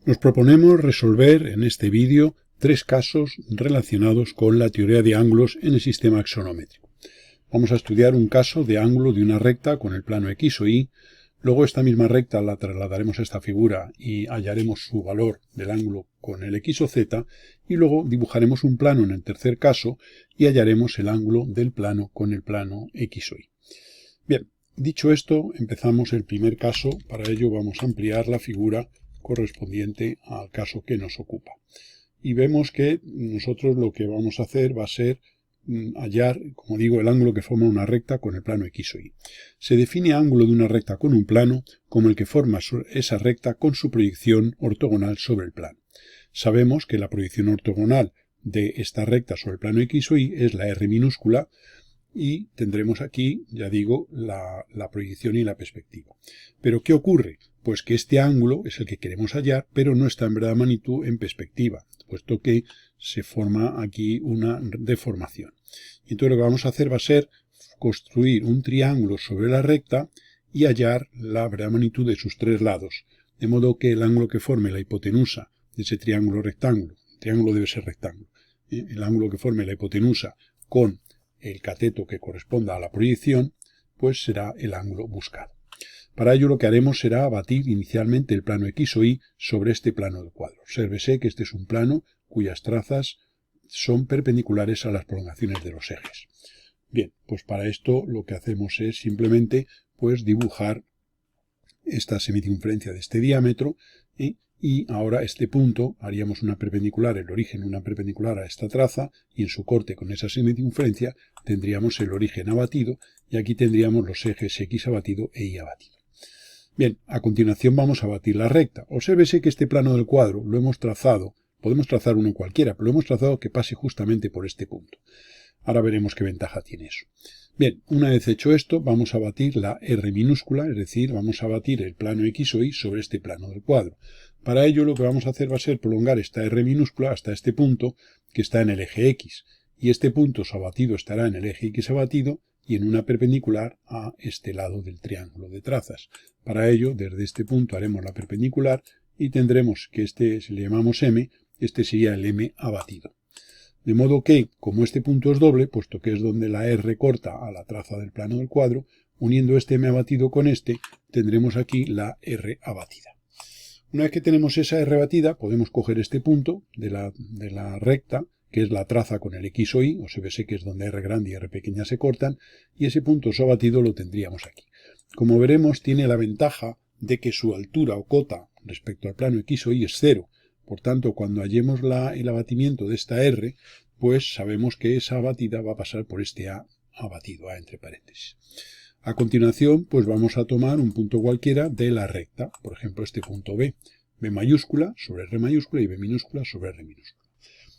Nos proponemos resolver en este vídeo tres casos relacionados con la teoría de ángulos en el sistema axonométrico. Vamos a estudiar un caso de ángulo de una recta con el plano X o Y. Luego esta misma recta la trasladaremos a esta figura y hallaremos su valor del ángulo con el X o Z. Y luego dibujaremos un plano en el tercer caso y hallaremos el ángulo del plano con el plano X o Y. Bien, dicho esto, empezamos el primer caso. Para ello vamos a ampliar la figura correspondiente al caso que nos ocupa. Y vemos que nosotros lo que vamos a hacer va a ser hallar, como digo, el ángulo que forma una recta con el plano X o Y. Se define ángulo de una recta con un plano como el que forma esa recta con su proyección ortogonal sobre el plano. Sabemos que la proyección ortogonal de esta recta sobre el plano X o Y es la R minúscula, y tendremos aquí, ya digo, la proyección y la perspectiva. ¿Pero qué ocurre? Pues que este ángulo es el que queremos hallar, pero no está en verdad magnitud en perspectiva, puesto que se forma aquí una deformación. Y entonces lo que vamos a hacer va a ser construir un triángulo sobre la recta y hallar la verdad magnitud de sus tres lados, de modo que el ángulo que forme la hipotenusa de ese triángulo rectángulo, el triángulo debe ser rectángulo, el ángulo que forme la hipotenusa con el cateto que corresponda a la proyección, pues será el ángulo buscado. Para ello lo que haremos será abatir inicialmente el plano X o Y sobre este plano del cuadro. Obsérvese que este es un plano cuyas trazas son perpendiculares a las prolongaciones de los ejes. Bien, pues para esto lo que hacemos es simplemente pues dibujar esta semicircunferencia de este diámetro, y ahora este punto haríamos una perpendicular, el origen una perpendicular a esta traza, y en su corte con esa semicircunferencia tendríamos el origen abatido, y aquí tendríamos los ejes X abatido e Y abatido. Bien, a continuación vamos a batir la recta. Obsérvese que este plano del cuadro lo hemos trazado, podemos trazar uno cualquiera, pero lo hemos trazado que pase justamente por este punto. Ahora veremos qué ventaja tiene eso. Bien, una vez hecho esto, vamos a batir la R minúscula, es decir, vamos a batir el plano X o Y sobre este plano del cuadro. Para ello lo que vamos a hacer va a ser prolongar esta R minúscula hasta este punto que está en el eje X. Y este punto su abatido estará en el eje X abatido y en una perpendicular a este lado del triángulo de trazas. Para ello, desde este punto haremos la perpendicular y tendremos que este, si le llamamos M, este sería el M abatido. De modo que, como este punto es doble, puesto que es donde la R corta a la traza del plano del cuadro, uniendo este M abatido con este, tendremos aquí la R abatida. Una vez que tenemos esa R batida, podemos coger este punto de la recta, que es la traza con el X o Y, o se ve que es donde R grande y R pequeña se cortan, y ese punto su abatido lo tendríamos aquí. Como veremos, tiene la ventaja de que su altura o cota respecto al plano X o Y es cero. Por tanto, cuando hallemos el abatimiento de esta R, pues sabemos que esa abatida va a pasar por este A abatido, A entre paréntesis. A continuación, pues vamos a tomar un punto cualquiera de la recta, por ejemplo este punto B. B mayúscula sobre R mayúscula y B minúscula sobre R minúscula.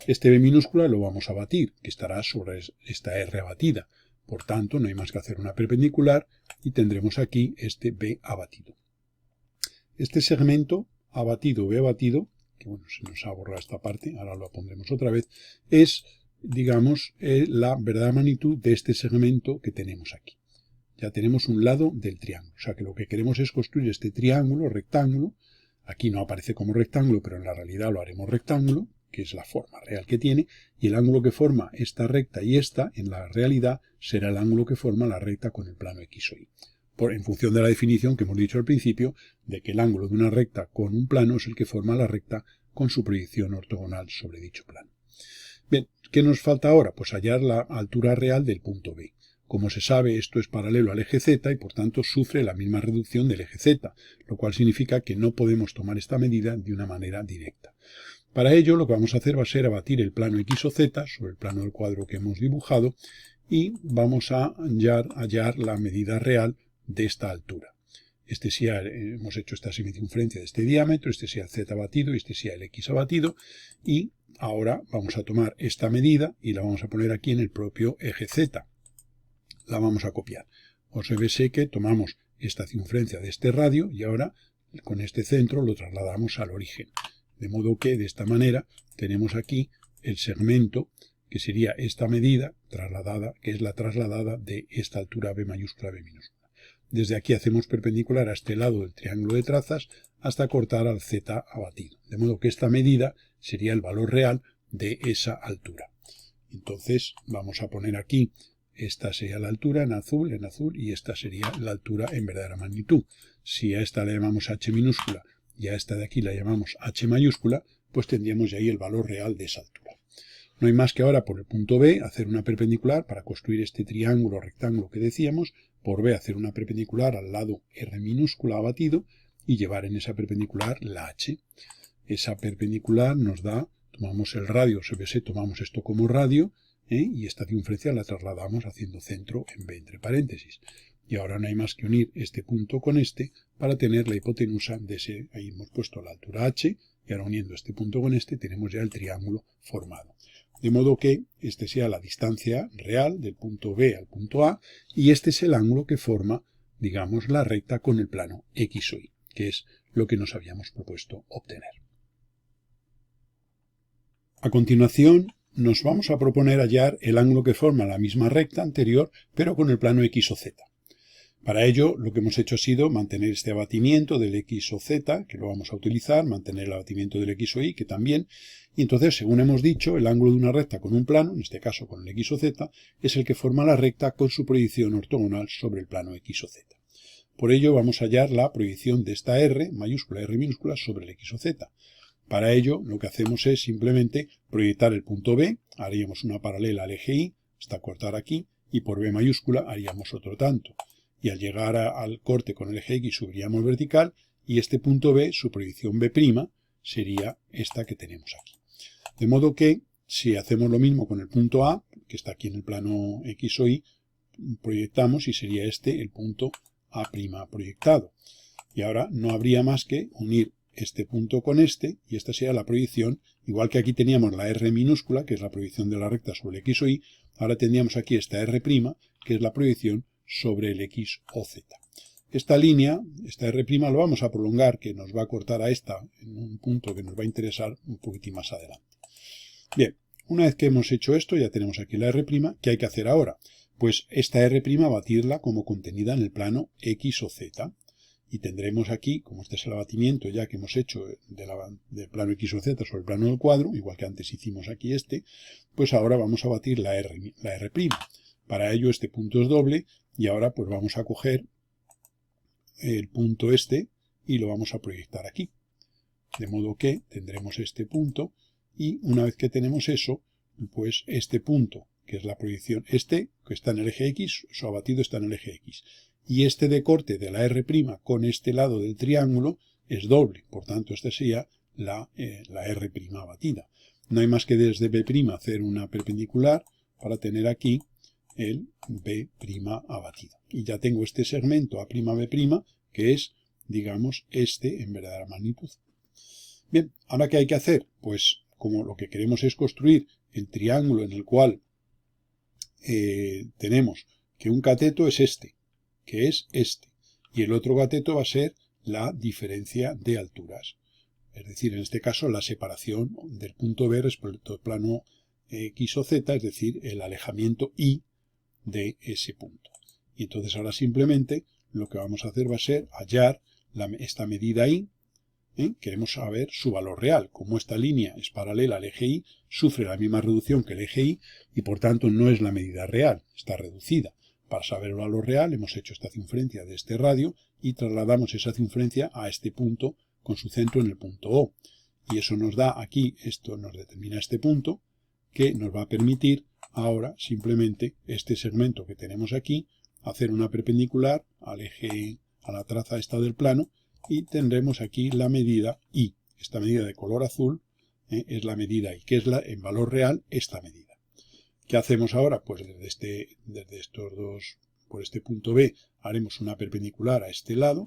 Este B minúscula lo vamos a batir, que estará sobre esta R abatida. Por tanto, no hay más que hacer una perpendicular y tendremos aquí este B abatido. Este segmento abatido, B abatido, que bueno, se nos ha borrado esta parte, ahora lo pondremos otra vez, es, digamos, la verdadera magnitud de este segmento que tenemos aquí. Ya tenemos un lado del triángulo, o sea que lo que queremos es construir este triángulo, rectángulo. Aquí no aparece como rectángulo, pero en la realidad lo haremos rectángulo, que es la forma real que tiene, y el ángulo que forma esta recta y esta, en la realidad, será el ángulo que forma la recta con el plano X o Y. En función de la definición que hemos dicho al principio, de que el ángulo de una recta con un plano es el que forma la recta con su proyección ortogonal sobre dicho plano. Bien, ¿qué nos falta ahora? Pues hallar la altura real del punto B. Como se sabe, esto es paralelo al eje Z y por tanto sufre la misma reducción del eje Z, lo cual significa que no podemos tomar esta medida de una manera directa. Para ello lo que vamos a hacer va a ser abatir el plano X o Z sobre el plano del cuadro que hemos dibujado y vamos a hallar la medida real de esta altura. Este sea, hemos hecho esta semicircunferencia de este diámetro, este sea el Z abatido y este sea el X abatido, y ahora vamos a tomar esta medida y la vamos a poner aquí en el propio eje Z. La vamos a copiar. Obsérvese que tomamos esta circunferencia de este radio y ahora con este centro lo trasladamos al origen. De modo que de esta manera tenemos aquí el segmento que sería esta medida trasladada, que es la trasladada de esta altura B mayúscula B minúscula. desde aquí hacemos perpendicular a este lado del triángulo de trazas hasta cortar al z abatido. De modo que esta medida sería el valor real de esa altura. Entonces vamos a poner aquí, esta sería la altura en azul, y esta sería la altura en verdadera magnitud. Si a esta la llamamos h minúscula y a esta de aquí la llamamos h mayúscula, pues tendríamos ya ahí el valor real de esa altura. No hay más que ahora por el punto B hacer una perpendicular para construir este triángulo rectángulo que decíamos, por B hacer una perpendicular al lado R minúscula abatido y llevar en esa perpendicular la H. Esa perpendicular nos da, tomamos el radio sobre C, tomamos esto como radio, y esta circunferencia la trasladamos haciendo centro en B entre paréntesis. Y ahora no hay más que unir este punto con este para tener la hipotenusa de ese, ahí hemos puesto la altura H, y ahora uniendo este punto con este tenemos ya el triángulo formado. De modo que este sea la distancia real del punto B al punto A y este es el ángulo que forma, digamos, la recta con el plano X o Y, que es lo que nos habíamos propuesto obtener. A continuación, nos vamos a proponer hallar el ángulo que forma la misma recta anterior, pero con el plano X o Z. Para ello, lo que hemos hecho ha sido mantener este abatimiento del X o Z, que lo vamos a utilizar, mantener el abatimiento del X o Y, que también, y entonces, según hemos dicho, el ángulo de una recta con un plano, en este caso con el X o Z, es el que forma la recta con su proyección ortogonal sobre el plano X o Z. Por ello, vamos a hallar la proyección de esta R, mayúscula R minúscula, sobre el X o Z. Para ello, lo que hacemos es simplemente proyectar el punto B, haríamos una paralela al eje Y, hasta cortar aquí, y por B mayúscula haríamos otro tanto. Y al llegar al corte con el eje X subiríamos vertical, y este punto B, su proyección B', sería esta que tenemos aquí. De modo que, si hacemos lo mismo con el punto A, que está aquí en el plano X o Y, proyectamos y sería este el punto A' proyectado. Y ahora no habría más que unir este punto con este, y esta sería la proyección, igual que aquí teníamos la R minúscula, que es la proyección de la recta sobre el X o Y, ahora tendríamos aquí esta R', que es la proyección sobre el X o Z. Esta línea, esta R', lo vamos a prolongar, que nos va a cortar a esta en un punto que nos va a interesar un poquitín más adelante. Bien, una vez que hemos hecho esto, ya tenemos aquí la R', ¿qué hay que hacer ahora? Pues esta R' batirla como contenida en el plano X o Z. Y tendremos aquí, como este es el abatimiento ya que hemos hecho del plano X o Z sobre el plano del cuadro, igual que antes hicimos aquí este, pues ahora vamos a batir la R'. Para ello este punto es doble y ahora pues vamos a coger el punto este y lo vamos a proyectar aquí. De modo que tendremos este punto y una vez que tenemos eso, pues este punto, que es la proyección, este que está en el eje X, su abatido está en el eje X. Y este de corte de la R' con este lado del triángulo es doble, por tanto esta sería la R' abatida. No hay más que desde B' hacer una perpendicular para tener aquí el B' abatido. Y ya tengo este segmento A'B', que es, digamos, este en verdadera magnitud. Bien, ¿ahora qué hay que hacer? Pues como lo que queremos es construir el triángulo en el cual tenemos que un cateto es este, que es este, y el otro cateto va a ser la diferencia de alturas. Es decir, en este caso la separación del punto B respecto al plano X o Z, es decir, el alejamiento Y de ese punto. Y entonces ahora simplemente lo que vamos a hacer va a ser hallar esta medida Y. Queremos saber su valor real. Como esta línea es paralela al eje Y, sufre la misma reducción que el eje Y y por tanto no es la medida real, está reducida. Para saber el valor real hemos hecho esta circunferencia de este radio y trasladamos esa circunferencia a este punto con su centro en el punto O. Y eso nos da aquí, esto nos determina este punto, que nos va a permitir ahora simplemente este segmento que tenemos aquí, hacer una perpendicular al eje, a la traza esta del plano, y tendremos aquí la medida Y. Esta medida de color azul es la medida Y, que es en valor real esta medida. ¿Qué hacemos ahora? Pues desde estos dos, por este punto B, haremos una perpendicular a este lado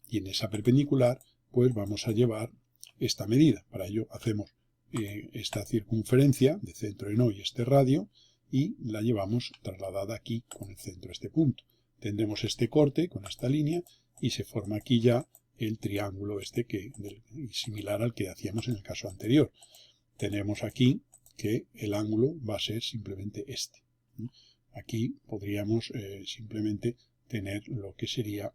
y en esa perpendicular pues vamos a llevar esta medida. Para ello hacemos esta circunferencia de centro en O y este radio y la llevamos trasladada aquí con el centro a este punto. Tendremos este corte con esta línea y se forma aquí ya el triángulo este similar al que hacíamos en el caso anterior. Tenemos aquí que el ángulo va a ser simplemente este. Aquí podríamos simplemente tener lo que sería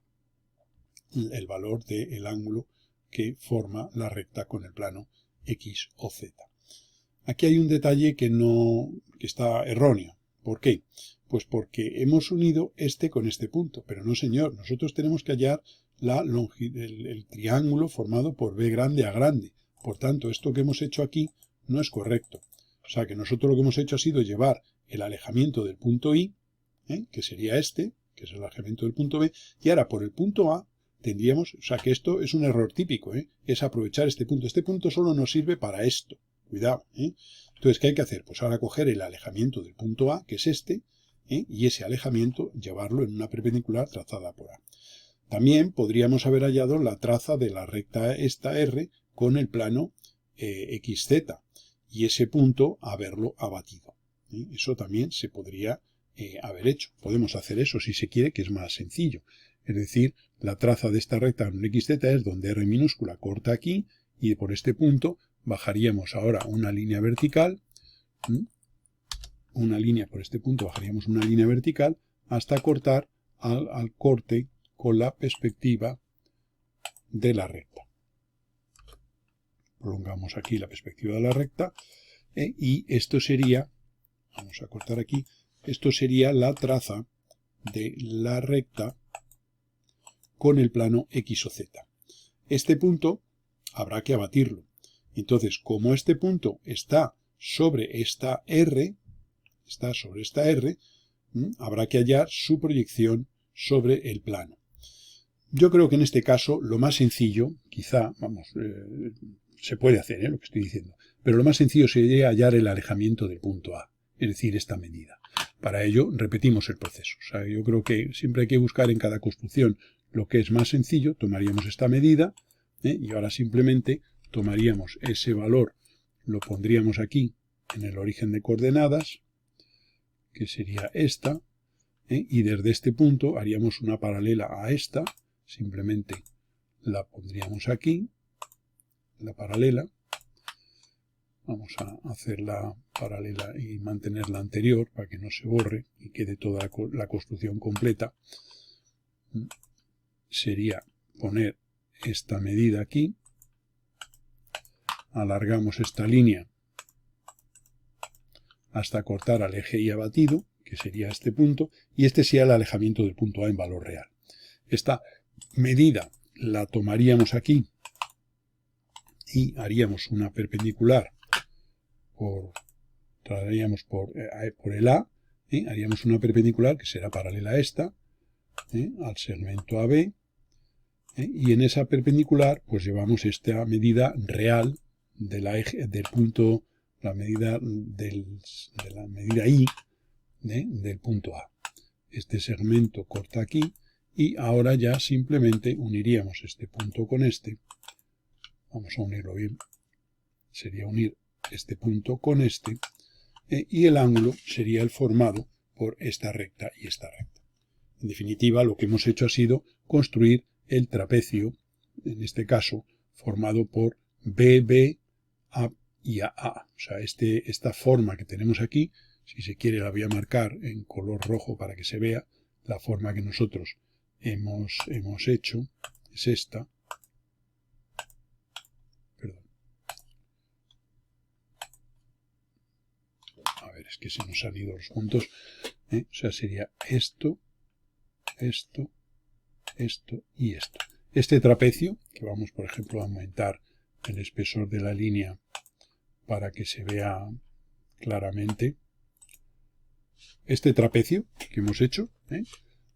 el valor del ángulo que forma la recta con el plano X o Z. Aquí hay un detalle que está erróneo. ¿Por qué? Pues porque hemos unido este con este punto, pero no, señor, nosotros tenemos que hallar el triángulo formado por B grande a grande. Por tanto, esto que hemos hecho aquí no es correcto. O sea que nosotros lo que hemos hecho ha sido llevar el alejamiento del punto I, que sería este, que es el alejamiento del punto B, y ahora por el punto A tendríamos, o sea que esto es un error típico, es aprovechar este punto. Este punto solo nos sirve para esto. Cuidado. Entonces, ¿qué hay que hacer? Pues ahora coger el alejamiento del punto A, que es este, y ese alejamiento llevarlo en una perpendicular trazada por A. También podríamos haber hallado la traza de la recta esta R con el plano XZ y ese punto haberlo abatido. Eso también se podría haber hecho. Podemos hacer eso si se quiere, que es más sencillo. Es decir, la traza de esta recta en XZ es donde R minúscula corta aquí y por este punto bajaríamos ahora una línea vertical, por este punto bajaríamos una línea vertical hasta cortar al corte con la perspectiva de la recta. Prolongamos aquí la perspectiva de la recta y esto sería, vamos a cortar aquí, esto sería la traza de la recta con el plano X o Z. Este punto habrá que abatirlo. Entonces, como este punto está sobre esta R, habrá que hallar su proyección sobre el plano. Yo creo que en este caso lo más sencillo, quizá, se puede hacer lo que estoy diciendo, pero lo más sencillo sería hallar el alejamiento del punto A, es decir, esta medida. Para ello repetimos el proceso. O sea, yo creo que siempre hay que buscar en cada construcción lo que es más sencillo. Tomaríamos esta medida y ahora simplemente tomaríamos ese valor, lo pondríamos aquí en el origen de coordenadas, que sería esta, y desde este punto haríamos una paralela a esta, simplemente la pondríamos aquí, la paralela, vamos a hacer la paralela y mantener la anterior para que no se borre y quede toda la construcción completa. Sería poner esta medida aquí, alargamos esta línea hasta cortar al eje Y abatido, que sería este punto, y este sería el alejamiento del punto A en valor real. Esta medida la tomaríamos aquí y haríamos una perpendicular traeríamos por el A, haríamos una perpendicular que será paralela a esta, al segmento AB, y en esa perpendicular pues llevamos esta medida real del punto, la medida de la medida I del punto A. Este segmento corta aquí y ahora ya simplemente uniríamos este punto con este. Vamos a unirlo bien. Sería unir este punto con este y el ángulo sería el formado por esta recta y esta recta. En definitiva, lo que hemos hecho ha sido construir el trapecio, en este caso, formado por BB, A y AA. O sea, esta forma que tenemos aquí, si se quiere la voy a marcar en color rojo para que se vea, la forma que nosotros hemos hecho es esta. Perdón. A ver, es que se nos han ido los puntos. O sea, sería esto, esto, esto y esto. Este trapecio, que vamos por ejemplo a aumentar el espesor de la línea para que se vea claramente, este trapecio que hemos hecho,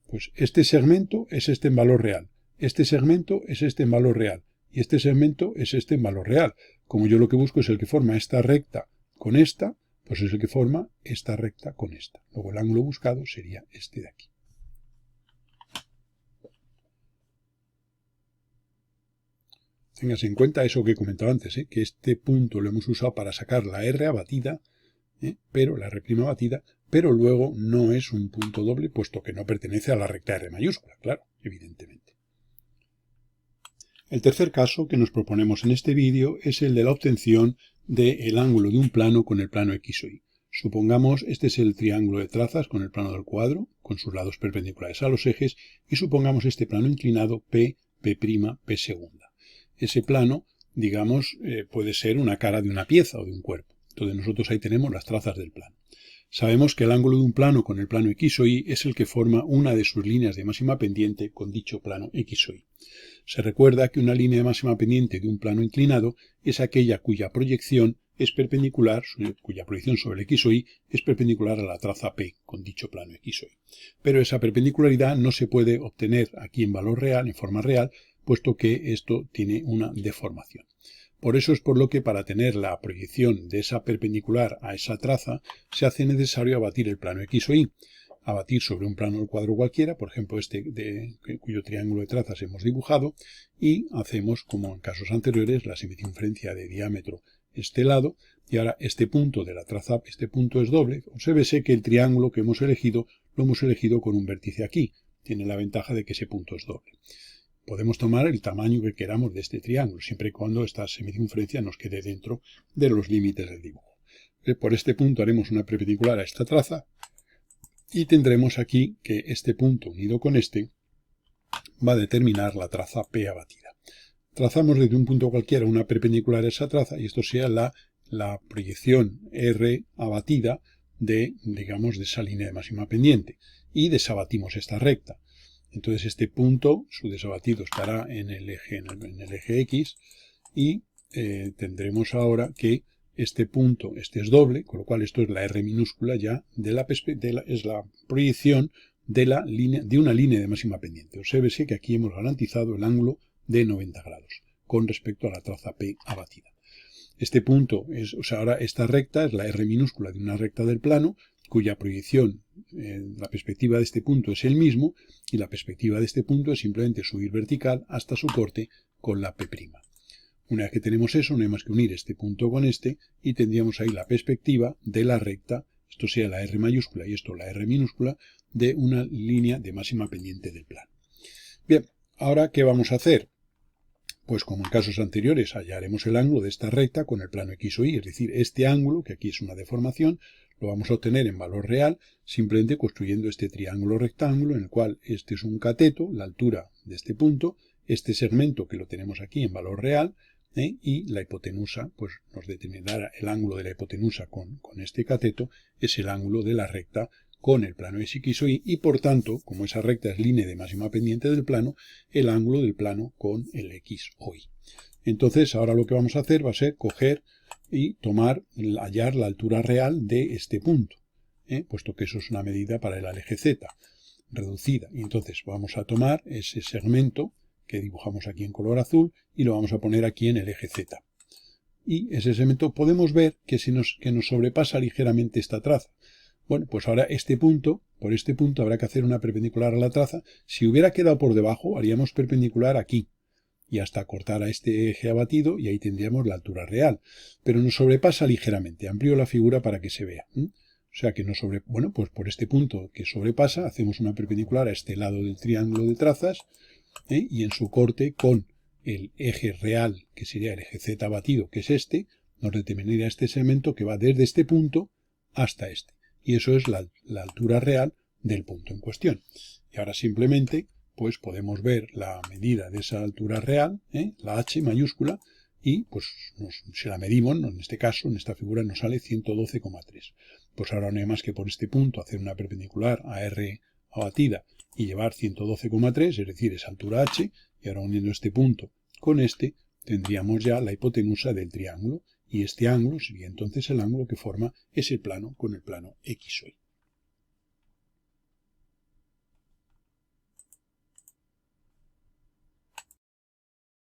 pues este segmento es este en valor real, este segmento es este en valor real y este segmento es este en valor real. Como yo lo que busco es el que forma esta recta con esta, pues es el que forma esta recta con esta. Luego el ángulo buscado sería este de aquí. Téngase en cuenta eso que he comentado antes, que este punto lo hemos usado para sacar la R abatida, pero la R' abatida, pero luego no es un punto doble, puesto que no pertenece a la recta R mayúscula, claro, evidentemente. El tercer caso que nos proponemos en este vídeo es el de la obtención del ángulo de un plano con el plano X o Y. Supongamos, este es el triángulo de trazas con el plano del cuadro, con sus lados perpendiculares a los ejes, y supongamos este plano inclinado P P', P segunda. Ese plano, digamos, puede ser una cara de una pieza o de un cuerpo. Entonces nosotros ahí tenemos las trazas del plano. Sabemos que el ángulo de un plano con el plano X o Y es el que forma una de sus líneas de máxima pendiente con dicho plano X o Y. Se recuerda que una línea de máxima pendiente de un plano inclinado es aquella cuya proyección es perpendicular, cuya proyección sobre el X o Y es perpendicular a la traza P con dicho plano X o Y. Pero esa perpendicularidad no se puede obtener aquí en valor real, en forma real, puesto que esto tiene una deformación. Por eso es por lo que para tener la proyección de esa perpendicular a esa traza se hace necesario abatir el plano X o Y. Abatir sobre un plano del cuadro cualquiera, por ejemplo este cuyo triángulo de trazas hemos dibujado, y hacemos, como en casos anteriores, la semicircunferencia de diámetro este lado, y ahora este punto de la traza, este punto es doble. Obsérvese que el triángulo que hemos elegido, lo hemos elegido con un vértice aquí. Tiene la ventaja de que ese punto es doble. Podemos tomar el tamaño que queramos de este triángulo, siempre y cuando esta semicircunferencia nos quede dentro de los límites del dibujo. Por este punto haremos una perpendicular a esta traza, y tendremos aquí que este punto unido con este va a determinar la traza P abatida. Trazamos desde un punto cualquiera una perpendicular a esa traza y esto sea la proyección R abatida de, digamos, de esa línea de máxima pendiente. Y desabatimos esta recta. Entonces este punto, su desabatido estará en el eje X y tendremos ahora que este punto, este es doble, con lo cual esto es la R minúscula ya es la proyección de una línea de máxima pendiente. Obsérvese que aquí hemos garantizado el ángulo de 90 grados con respecto a la traza P abatida. Este punto ahora esta recta es la R minúscula de una recta del plano, cuya proyección, la perspectiva de este punto es el mismo, y la perspectiva de este punto es simplemente subir vertical hasta su corte con la P'. Una vez que tenemos eso, no hay más que unir este punto con este, y tendríamos ahí la perspectiva de la recta, esto sea la R mayúscula y esto la R minúscula, de una línea de máxima pendiente del plano. Bien, ahora, ¿qué vamos a hacer? Pues como en casos anteriores, hallaremos el ángulo de esta recta con el plano X o Y, es decir, este ángulo, que aquí es una deformación, lo vamos a obtener en valor real simplemente construyendo este triángulo rectángulo en el cual este es un cateto, la altura de este punto, este segmento que lo tenemos aquí en valor real, y la hipotenusa, pues nos determinará el ángulo de la hipotenusa con este cateto, es el ángulo de la recta con el plano X o Y, y por tanto, como esa recta es línea de máxima pendiente del plano, el ángulo del plano con el X o Y. Entonces, ahora lo que vamos a hacer va a ser coger y hallar la altura real de este punto, puesto que eso es una medida para el eje Z, reducida. Y entonces vamos a tomar ese segmento que dibujamos aquí en color azul y lo vamos a poner aquí en el eje Z. Y ese segmento podemos ver que nos sobrepasa ligeramente esta traza. Bueno, pues ahora por este punto habrá que hacer una perpendicular a la traza. Si hubiera quedado por debajo, haríamos perpendicular aquí y hasta cortar a este eje abatido y ahí tendríamos la altura real. Pero nos sobrepasa ligeramente. Amplío la figura para que se vea. O sea que bueno, pues por este punto que sobrepasa, hacemos una perpendicular a este lado del triángulo de trazas, y en su corte con el eje real, que sería el eje Z abatido, que es este, nos determinaría este segmento que va desde este punto hasta este. Y eso es la altura real del punto en cuestión. Y ahora simplemente pues podemos ver la medida de esa altura real, la H mayúscula, y pues si la medimos, en este caso, en esta figura nos sale 112,3. Pues ahora no hay más que por este punto hacer una perpendicular a R abatida y llevar 112,3, es decir, esa altura H, y ahora uniendo este punto con este, tendríamos ya la hipotenusa del triángulo, y este ángulo sería entonces el ángulo que forma ese plano con el plano X o Y.